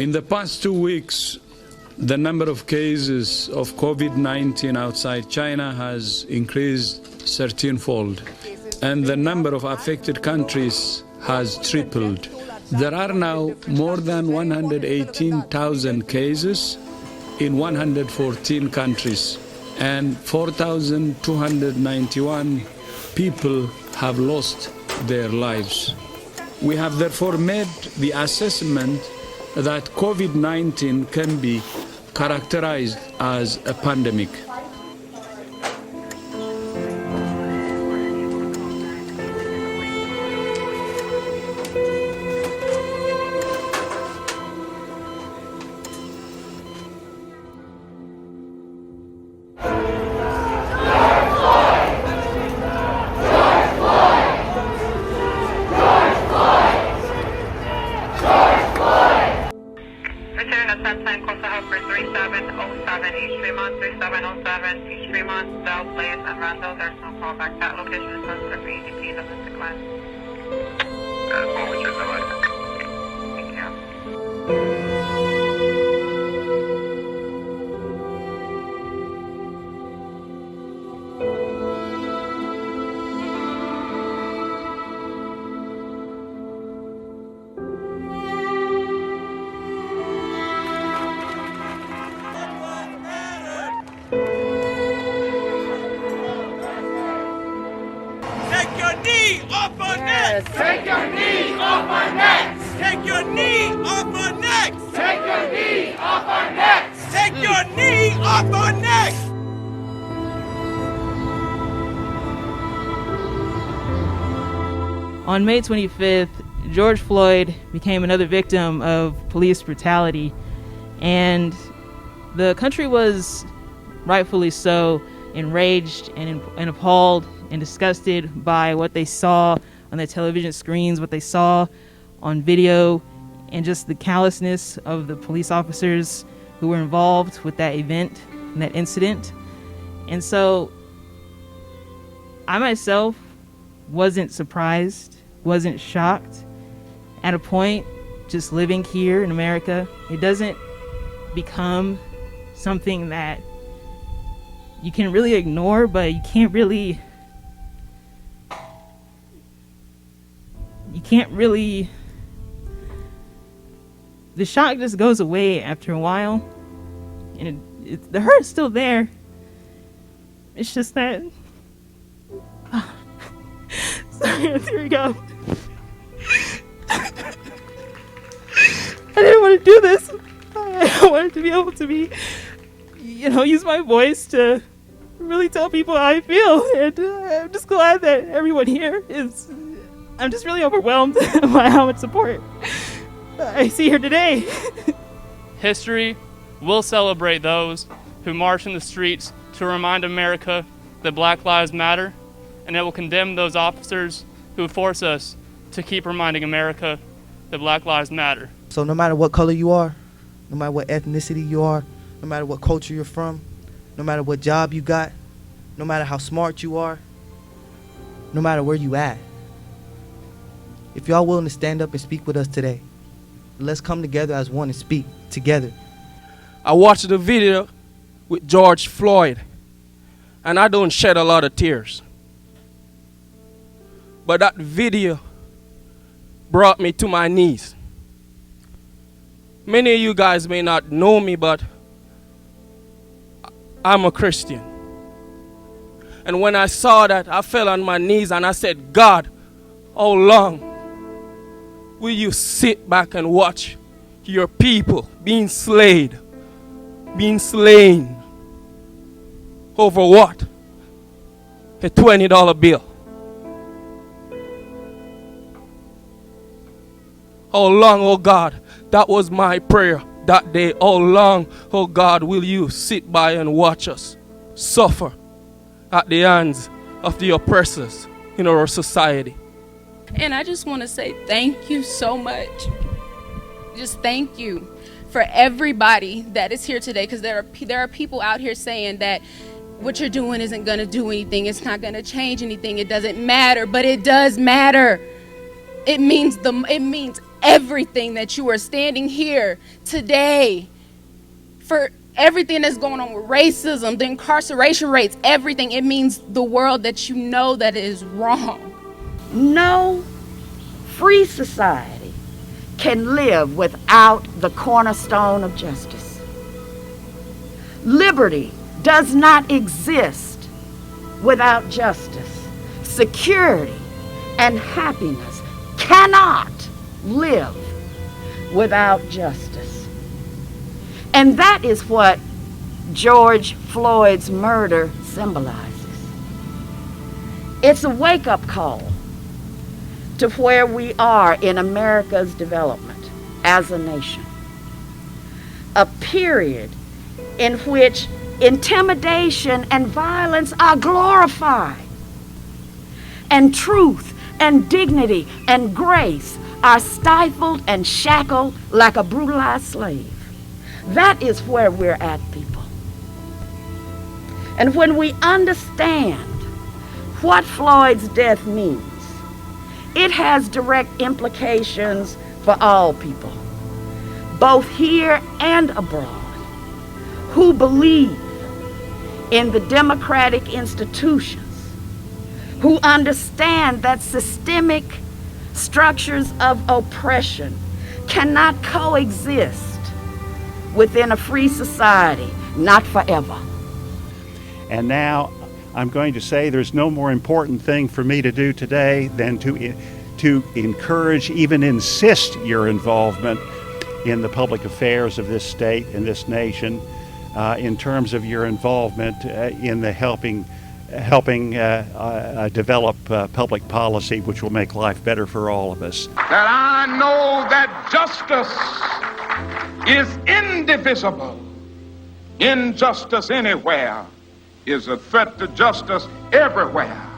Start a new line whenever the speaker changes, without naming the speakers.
In the past 2 weeks, the number of cases of COVID-19 outside China has increased 13-fold, and the number of affected countries has tripled. There are now more than 118,000 cases in 114 countries, and 4,291 people have lost their lives. We have therefore made the assessment that COVID-19 can be characterized as a pandemic.
Take your knee off our necks! Take your knee off our necks! Take your knee off our necks! Take your knee off our necks!
On May 25th, George Floyd became another victim of police brutality, and the country was rightfully so enraged and appalled and disgusted by what they saw on their television screens, what they saw on video, and just the callousness of the police officers who were involved with that event and that incident. And so I myself wasn't surprised, wasn't shocked. At a point, just living here in America, it doesn't become something that you can really ignore, but you can't really the shock just goes away after a while, and the hurt's still there. It's just that sorry, here we go. I didn't want to do this. I wanted to be able to use my voice to really tell people how I feel, and I'm just glad that everyone here is. I'm just really overwhelmed by how much support I see here today.
History will celebrate those who march in the streets to remind America that Black Lives Matter, and it will condemn those officers who force us to keep reminding America that Black Lives Matter.
So no matter what color you are, no matter what ethnicity you are, no matter what culture you're from, no matter what job you got, no matter how smart you are, no matter where you at, if y'all willing to stand up and speak with us today, let's come together as one and speak together.
I watched the video with George Floyd, and I don't shed a lot of tears. But that video brought me to my knees. Many of you guys may not know me, but I'm a Christian. And when I saw that, I fell on my knees and I said, God, how long will you sit back and watch your people being slain over what? A $20 bill. How long, oh God? That was my prayer that day. How long, oh God, will you sit by and watch us suffer at the hands of the oppressors in our society?
And I just want to say thank you so much. Just thank you for everybody that is here today, because there are people out here saying that what you're doing isn't going to do anything. It's not going to change anything. It doesn't matter, but it does matter. It means everything that you are standing here today, for everything that's going on with racism, the incarceration rates, everything. It means the world that you know that it is wrong.
No free society can live without the cornerstone of justice. Liberty does not exist without justice. Security and happiness cannot live without justice. And that is what George Floyd's murder symbolizes. It's a wake-up call to where we are in America's development as a nation. A period in which intimidation and violence are glorified, and truth and dignity and grace are stifled and shackled like a brutalized slave. That is where we're at, people. And when we understand what Floyd's death means, it has direct implications for all people, both here and abroad, who believe in the democratic institutions, who understand that systemic structures of oppression cannot coexist within a free society, not forever.
And now I'm going to say there's no more important thing for me to do today than to encourage, even insist your involvement in the public affairs of this state and this nation, in terms of your involvement in the helping develop public policy which will make life better for all of us.
That I know that justice is indivisible. Injustice anywhere is a threat to justice everywhere.